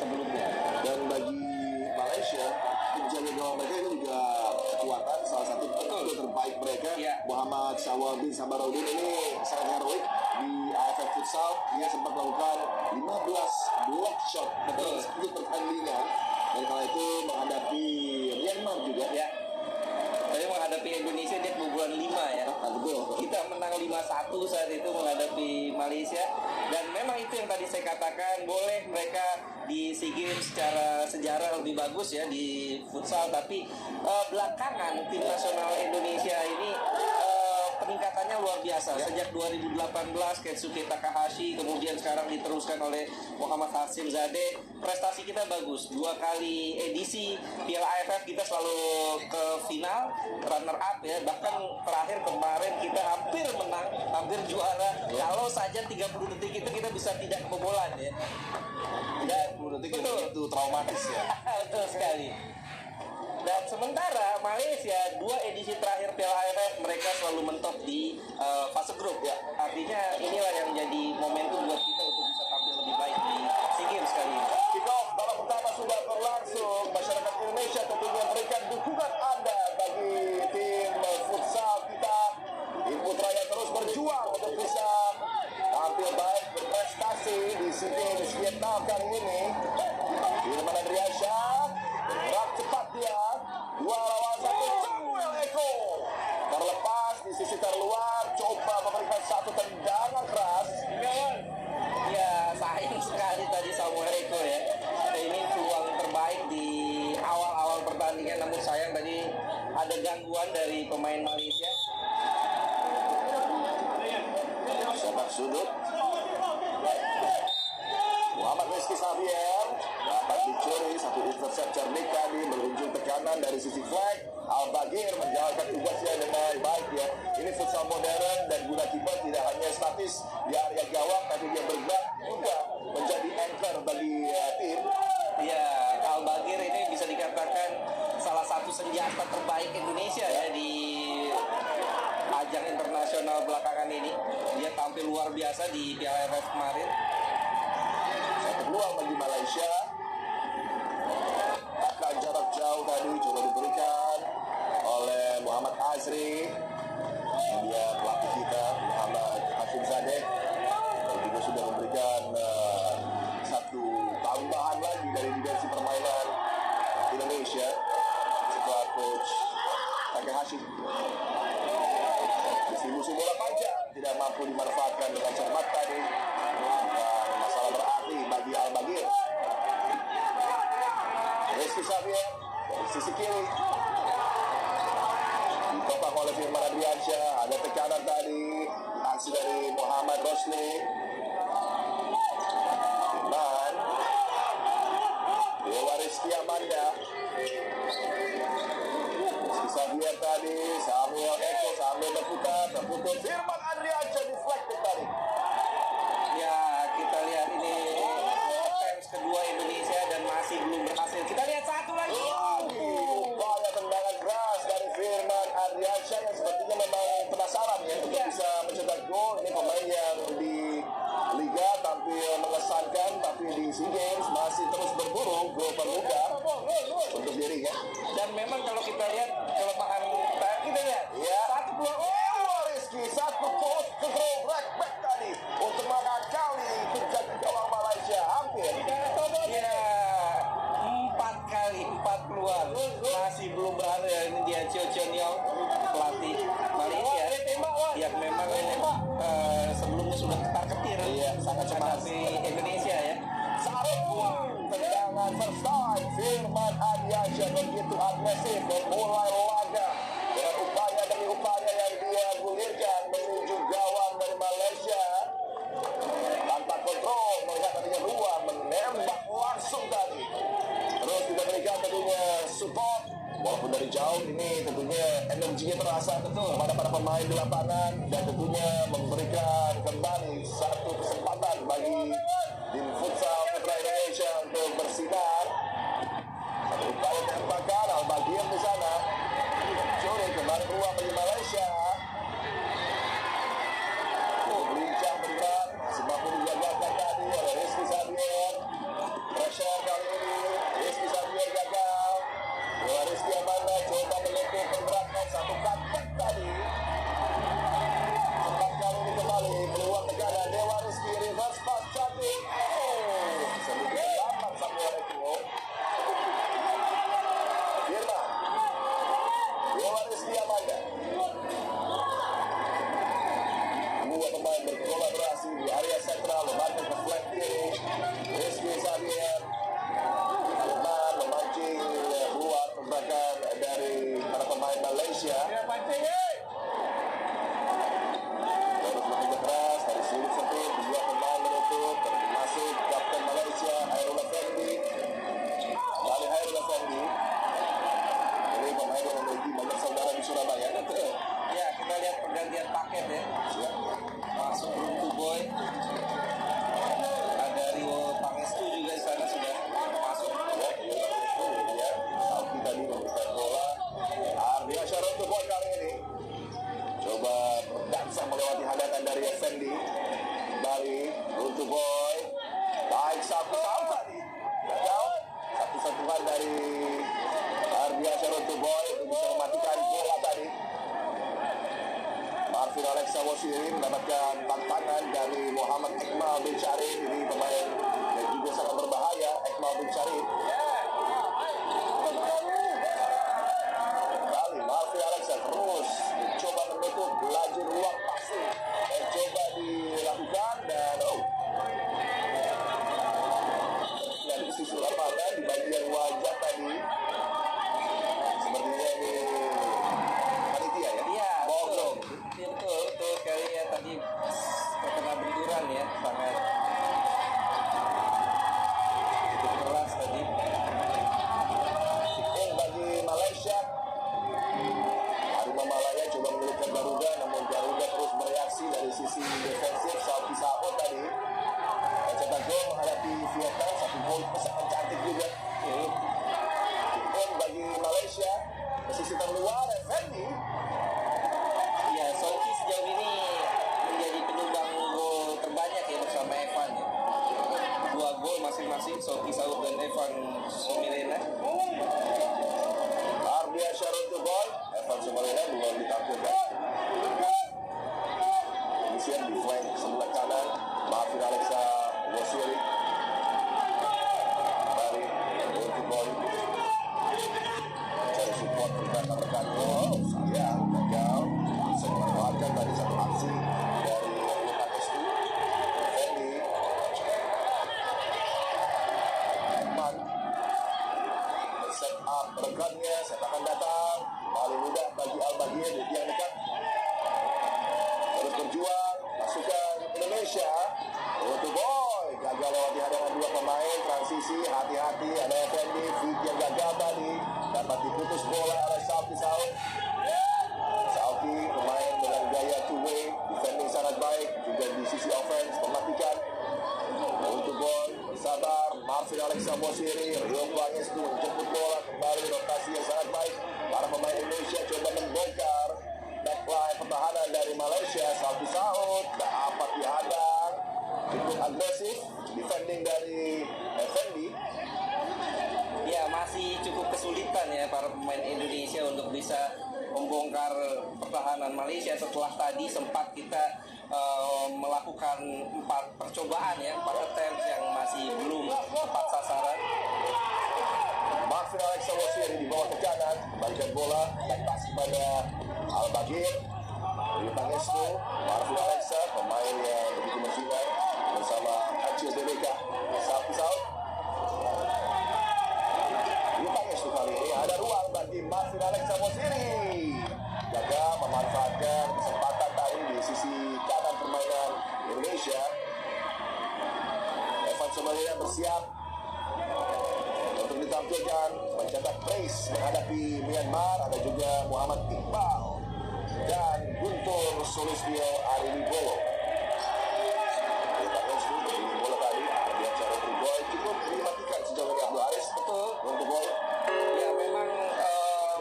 sebelumnya. Dan bagi Malaysia, penjaga gawang mereka itu juga kekuatan, salah satu pemain terbaik mereka. Muhammad Syawal bin Sabarudin ini sangat heroik di AFF Futsal. Dia sempat melakukan 15 block shot dalam satu pertandingan, dan kala itu menghadapi Myanmar juga. Tapi menghadapi Indonesia dia kebobolan 5 ya. Betul. Kita menang 5-1 saat itu menghadapi Malaysia. Dan memang itu yang tadi saya katakan, boleh mereka di SEA Games secara sejarah lebih bagus ya di futsal, tapi belakangan tim nasional Indonesia ini peningkatannya luar biasa. Sejak 2018 Kensuke Takahashi, kemudian sekarang diteruskan oleh Muhammad Hashim Zadeh. Prestasi kita bagus. 2 kali edisi Piala AFF kita selalu ke final, runner up ya. Bahkan terakhir kemarin kita hampir menang, hampir juara. Kalau saja 30 detik itu kita bisa tidak kebobolan ya. Dan 10 detik itu traumatis ya. Betul sekali. Dan sementara Malaysia 2 edisi terakhir Piala AFF mereka selalu mentok di fase grup ya. Artinya inilah yang menjadi momentum buat kita untuk bisa tampil lebih baik di SEA Games kali ini. Kick-off babak pertama sudah berlangsung. Masyarakat Indonesia tentunya memberikan dukungan Anda bagi tim futsal kita. Tim putra yang terus berjuang untuk bisa tampil baik, berprestasi di SEA Games Vietnam kali ini. Firman Adriansyah gerak cepat dia, 2 lawan 1. Samuel Eko terlepas di sisi terluar, coba memberikan satu tendangan keras. Ya sayang sekali tadi Samuel Eko ya. Ini peluang terbaik di awal-awal pertandingan, namun sayang tadi ada gangguan dari pemain Malaysia. Sepak sudut Muhammad Rizky Xavier dapat dicuri, satu intercept cerdik tadi, berujung tekanan dari sisi flag. Al-Bagir menjalankan tugasnya dengan baik ya. Ini futsal modern dan guna kiper tidak hanya statis di area gawang, tapi dia bergerak juga menjadi anchor bagi tim. Ya, Al-Bagir ini bisa dikatakan salah satu senjata terbaik Indonesia ya di ajang internasional belakangan ini. Dia tampil luar biasa di Piala AFF kemarin. Satu peluang bagi Malaysia. Akan jarak jauh tadi coba diberikan oleh Muhammad Azri. Dia pelatih kita Muhammad Hashim Zadeh, dan juga sudah memberikan satu tambahan lagi dari dimensi permainan Indonesia setelah coach Takahashi. Distribusi bola panjang tidak mampu dimanfaatkan dengan cermat tadi, dan masalah berarti bagi Al-Bagir. Rizky Xavier dari sisi kiri ditopang oleh Firman Adriansyah. Ada tekanan tadi, aksi dari Muhammad Rosli. Firman Dewa Rizky Amanda, Rizky Xavier tadi, Samuel Eko sambil berputar, terputus. Firman Adriansyah deflected tadi. Ya, kita lihat ini offense kedua Indonesia dan masih belum berhasil. Kita lihat satu lagi. Upaya tendangan keras dari Firman Adriansyah yang sepertinya memang penasaran ya untuk bisa mencetak gol. Ini pemain yang di Liga tampil mengesankan, tapi di SEA Games masih terus berburu gol permuda untuk dirinya. Dan memang kalau kita lihat kelemahan kita lihat satu peluang. Rizky, satu post ke goal back tadi untuk mengakali penjaga gawang Malaysia. Hampir Ya, 4 peluang masih belum berhasil. Ini dia Chio Nyong, pelatih Malaysia yang memang sebelumnya sudah ketar-ketir sangat cemas di Indonesia ya. Satu tendangan first time. Firman Adriansyah begitu agresif memulai laga dengan upaya demi upaya yang dia gulirkan menuju gawang dari Malaysia. Tanpa kontrol, melihat adanya ruang, menembak langsung tadi. Terus kita berikan tentunya support. Walaupun dari jauh ini tentunya energinya terasa betul kepada para pemain di lapangan, dan tentunya memberikan kembali satu kesempatan bagi tim futsal putra Indonesia untuk bersinar. Satu upaya tembakan Al-Bagir di sana. Curi kembali ruang bagi Malaysia. Berbincang bergerak, masih mampu dijagakan tadi oleh Rizky Xavier. Pressure kali Saud tadi gagal. Satu sentuhan dari Ardiansyah Runtuh Boy untuk bisa mematikan bola tadi. Marvin Alexa Wosiri mendapatkan tantangan dari Muhammad Iqmal bin Syarif. Ini pemain yang juga sangat berbahaya, Iqmal bin Syarif. Kembali Marvin Alexa terus mencoba menutup lajur ruang passing yang coba dilakukan dan dari sisi lapangan di bagian wajah tadi sepertinya ini panitia ya? Iya, Bohong. betul sekali ya, tadi terkena benturan ya, sangat cukup keras tadi. Yang bagi Malaysia, Harimau Malaya coba menyulitkan Garuda, namun Garuda terus bereaksi dari sisi defensif. Saudi Saud tadi mencetak gol menghadapi Vietnam, satu gol sangat cantik juga. Yang bagi Malaysia, ke sisi terluar Effendi. Ya, Soki sejauh ini menjadi penyumbang gol terbanyak ya bersama Evan ya. 2 gol masing-masing, Soki Saud dan Evan Somirena. Ardiansyah Runtuh Boy, Evan Somirena belum ditampilkan. Kemudian di flank sebelah kanan, Marvin Alexa Wosiri dari Runtuh Boy mencari support rekan-rekan. Sayang gagal. Bisa memanfaatkan tadi satu aksi dari Luka Estu. Fendi Ekman set up rekannya, sepakan datang paling mudah bagi Al-Baghir di tiang dekat, terus berjuang masukkan Indonesia. Runtuh Boy gagal lewati hadangan 2 pemain, transisi hati-hati, ada Effendi, feed yang gagal tadi, dapat diputus bola oleh Saudi Saud. Saudi pemain dengan gaya two-way, defending sangat baik, juga di sisi offense mematikan. Runtuh Boy bersabar, Marvin Alexa Wosiri, Rio Pangestu menjemput bola kembali, rotasi yang sangat baik. Para pemain Indonesia coba membongkar backline pertahanan dari Malaysia. Saudi Saud dapat dihadang, cukup agresif, defending dari Effendi. Ya, masih cukup kesulitan ya para pemain Indonesia untuk bisa membongkar pertahanan Malaysia setelah tadi sempat kita melakukan 4 percobaan ya, 4 attempts yang masih belum tepat sasaran. Marvin Alexa Wosiri di bawah tekanan, balikan bola, lepas kepada Al-Baghir. Rio Pangestu, Marvin Alexa, pemain yang begitu mensinar bersama Acil Debeka, Saudi Saud. Rio Pangestu kali ini ada ruang bagi Marvin Alexa Wosiri. Gagal memanfaatkan kesempatan tadi di sisi kanan permainan Indonesia. Evan Somirena bersiap untuk ditampilkan mencetak brace menghadapi Myanmar. Ada juga Muhammad Iqbal dan Guntur Sulistyo Ariwibowo. Ini bola tadi Ardiansyah Runtuh Boy cukup dimatikan sejauh ini Abdul Haris. Betul. Runtuh Boy Ya, memang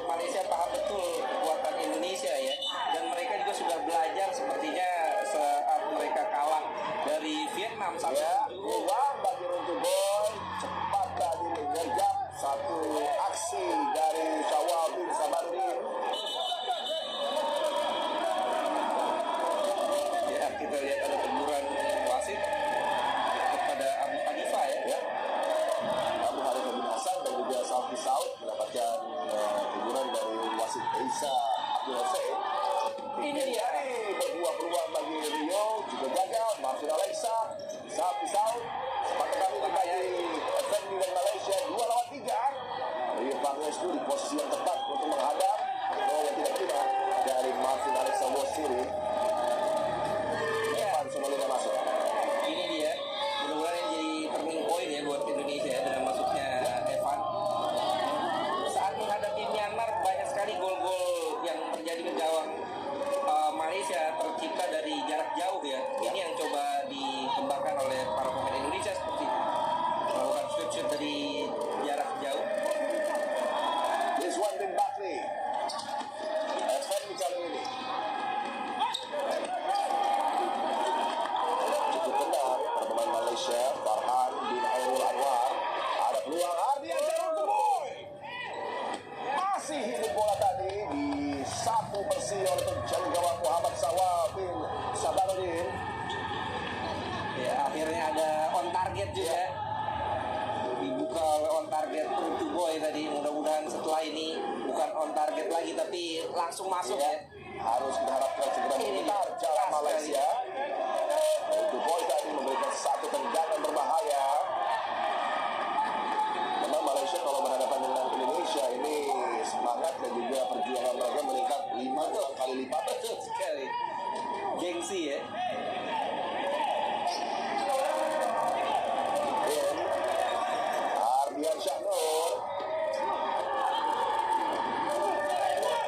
Malaysia paham betul kekuatan Indonesia ya, dan mereka juga sudah belajar sepertinya saat mereka kalah dari Vietnam ya, 1-7. ruang bagi Runtuh Boy, cepat tadi menyergap satu aksi dari Syawal bin Sabaruddin. Ya, kita lihat ada teguran wasit kepada Abu Hanifah ya. Abu Hanifah bin Hasan dan juga Saudi Saud mendapatkan teguran dari wasit Isa Abdul Hussein. Ini dia. Berbuah peluang bagi Rio juga gagal. Marvin Alexa, Saudi Saud sempat kembali bagi Effendi dan Malaysia 2 lawan 3. Rio Pangestu di posisi yang tepat untuk menghadap gol yang tidak kena dari Marvin Alexa Wosiri. Evan Somirena masuk. Ini dia, mudah-mudahan ini jadi turning point ya buat Indonesia ya, dengan masuknya Evan. Saat menghadapi Myanmar banyak sekali gol-gol yang terjadi ke gawang Malaysia tercipta dari jarak jauh ya. Ini yang coba dikembangkan oleh para pemain Indonesia, seperti melakukan shoot dari jarak jauh. Rizwan target juga. Dibuka oleh on target to boy tadi. Mudah-mudahan setelah ini bukan on target lagi tapi langsung masuk ya. Harus diharapkan segera memutar jalan Malaysia. Untuk boy tadi memberikan satu tendangan berbahaya. Memang Malaysia kalau berhadapan dengan Indonesia ini semangat dan juga perjuangan mereka meningkat 5 kali lipat. Betul sekali. Gengsi ya. Ardian Syahnur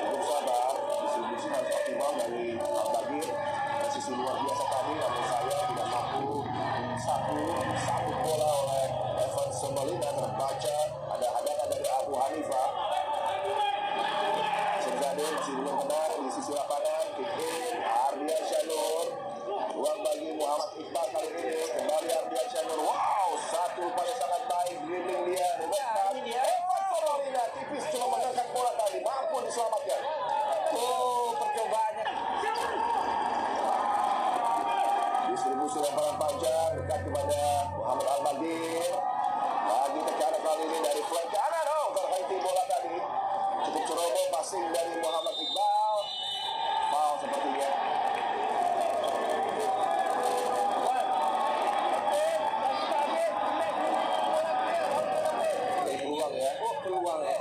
cukup sabar, distribusi harus optimal dari Al-Bagir. Sisi luar biasa tadi, namun saya tidak mampu satu bola oleh Evan Semolina terbaca. Ada hadangan dari Abu Hanifah. Senzade masih belum benar di sisi lapangan. Kick in Ardian Syahnur, ruang bagi Muhammad Iqbal kali ini. Kembali Ardian Syahnur. Wow, satu upaya sangat baik, dribbling dia. Ini dia. Evan Semolina tipis cuma mengangkat bola tadi, mampu diselamatkan. Oh, percobaannya. Distribusi lemparan panjang dekat kepada Muhammad Al-Bagir. Lagi tekanan kali ini dari flank kanan. Oh, terhenti bola tadi. Cukup ceroboh passing dari Muhammad Iqbal. Foul sepertinya. Peluang ya. Oh, peluang ya.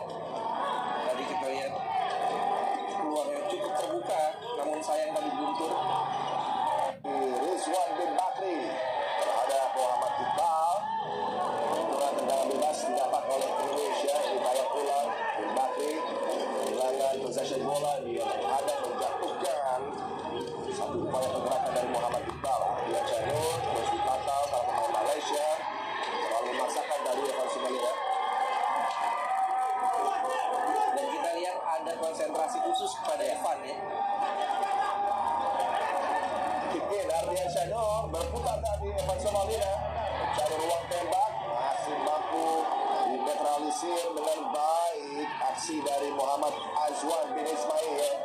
Tadi kita lihat peluang yang cukup terbuka, namun sayang tadi buntur. Rizwan bin Bakri terhadap Muhammad Iqbal. Tentuan tendangan bebas didapat oleh Indonesia. Dibayar ulang bin Bakri kehilangan possession bola, dia menghadap menjatuhkan. Satu upaya pergerakan dari Muhammad Iqbal. Dia Syahnur terus dipantau para pemain Malaysia, terlalu memaksakan dari Evan Semolina. Dan kita lihat ada konsentrasi khusus kepada Evan ya. Kick in Ardian Syahnur, berputar tadi Evan Semolina mencari ruang tembak, masih mampu dinetralisir dengan baik aksi dari Muhammad Azwan bin Ismail.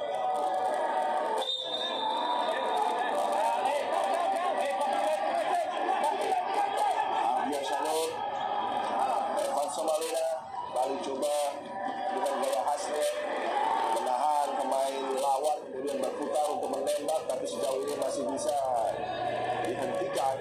Ardian Syahnur, Evan Semolina kali coba dengan gaya khasnya menahan pemain lawan, kemudian berputar untuk menembak, tapi sejauh ini masih bisa dihentikan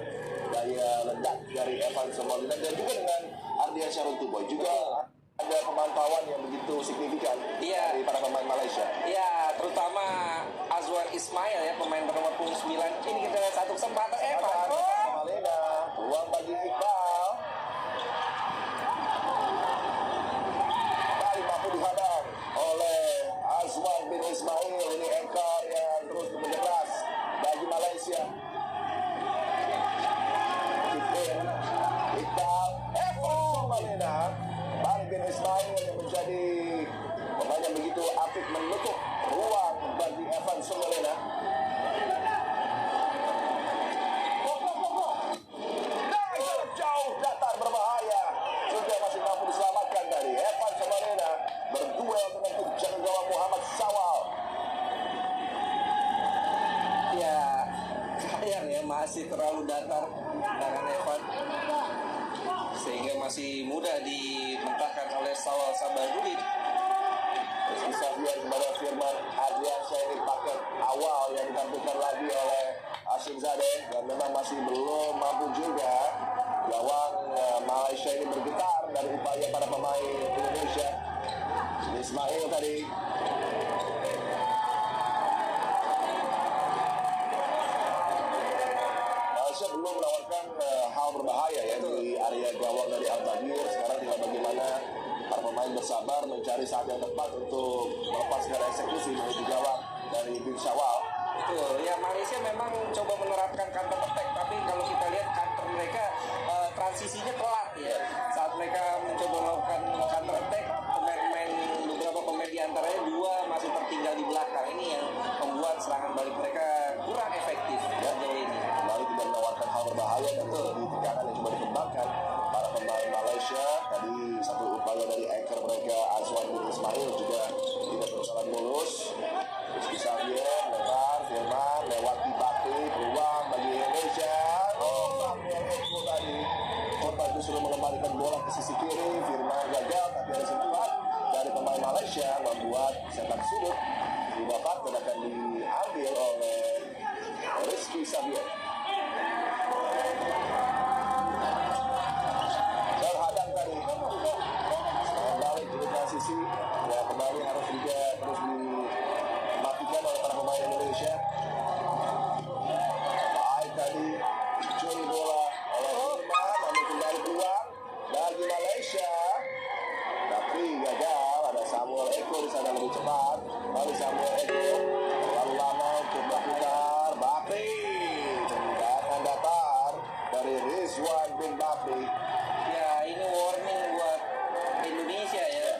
daya ledak dari Evan Semolina. Dan juga dengan Ardian Syahrul Tuboy juga ada pemantauan yang begitu signifikan dari para pemain Malaysia. Ya, terutama Azwar Ismail ya, pemain bernomor punggung 9. Ini kita lihat satu kesempatan Evan. Oh, Semolina, peluang bagi Iqbal. Kali mampu dihadang oleh Azwan bin Ismail. Ini anchor yang terus bekerja keras bagi Malaysia. Kick in Iqbal, Evan Semolina. Kembali bin Ismail yang menjadi pemain yang begitu apik menutup ruang bagi Evan Semolina. Jauh datar berbahaya, juga masih mampu diselamatkan dari Evan Semolina. Berduel dengan penjaga gawang Muhammad Sawal. ya sayang ya, masih terlalu datar tangan Evan. Sehingga masih mudah dimentahkan oleh Sawal Sabadudin. Bisa lihat kepada Firman Ardiansyah, ini paket awal yang ditampilkan lagi oleh Hashim Zadeh, dan memang masih belum mampu juga gawang Malaysia ini bergetar dari upaya para pemain Indonesia. Ismail tadi Malaysia belum menawarkan hal berbahaya ya di area gawang dari Al-Bagir. Sekarang tinggal bagaimana para pemain bersabar mencari saat yang tepat untuk melepaskan eksekusi menuju gawang dari Bin Syawal. Betul, ya Malaysia memang coba menerapkan counter attack, tapi kalau kita lihat counter mereka transisinya telat ya. Saat mereka mencoba melakukan counter attack, beberapa pemain di antaranya dua masih tertinggal di belakang. Ini yang membuat serangan balik mereka kurang efektif sejauh ini. Kembali tidak menawarkan hal berbahaya dan di tekanan yang coba dikembangkan para pemain Malaysia. Tadi satu upaya dari anchor mereka Azwan bin Ismail juga tidak berjalan mulus. Terus bisa dia lebar Firman lewati Bakri, peluang bagi Indonesia. Oh, Bakri yang ekspor tadi. sisi kiri, Firman gagal tapi ada sentuhan dari pemain Malaysia membuat sepak sudut didapat dan akan diambil oleh Rizky Sabian. Terhadap tadi balik di transisi ya, kembali harus juga terus dimatikan oleh para pemain Indonesia. Baik tadi curi bola oleh Firman, namun kembali keluar bagi Malaysia, tapi gagal. Ada Samuel Eko di sana lebih cepat. Lalu Samuel Eko terlalu lama untuk berputar. Bakri, tendangan datar dari Rizwan bin Bakri. Ya, ini warning buat Indonesia ya.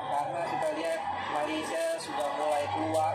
Karena kita lihat Malaysia sudah mulai keluar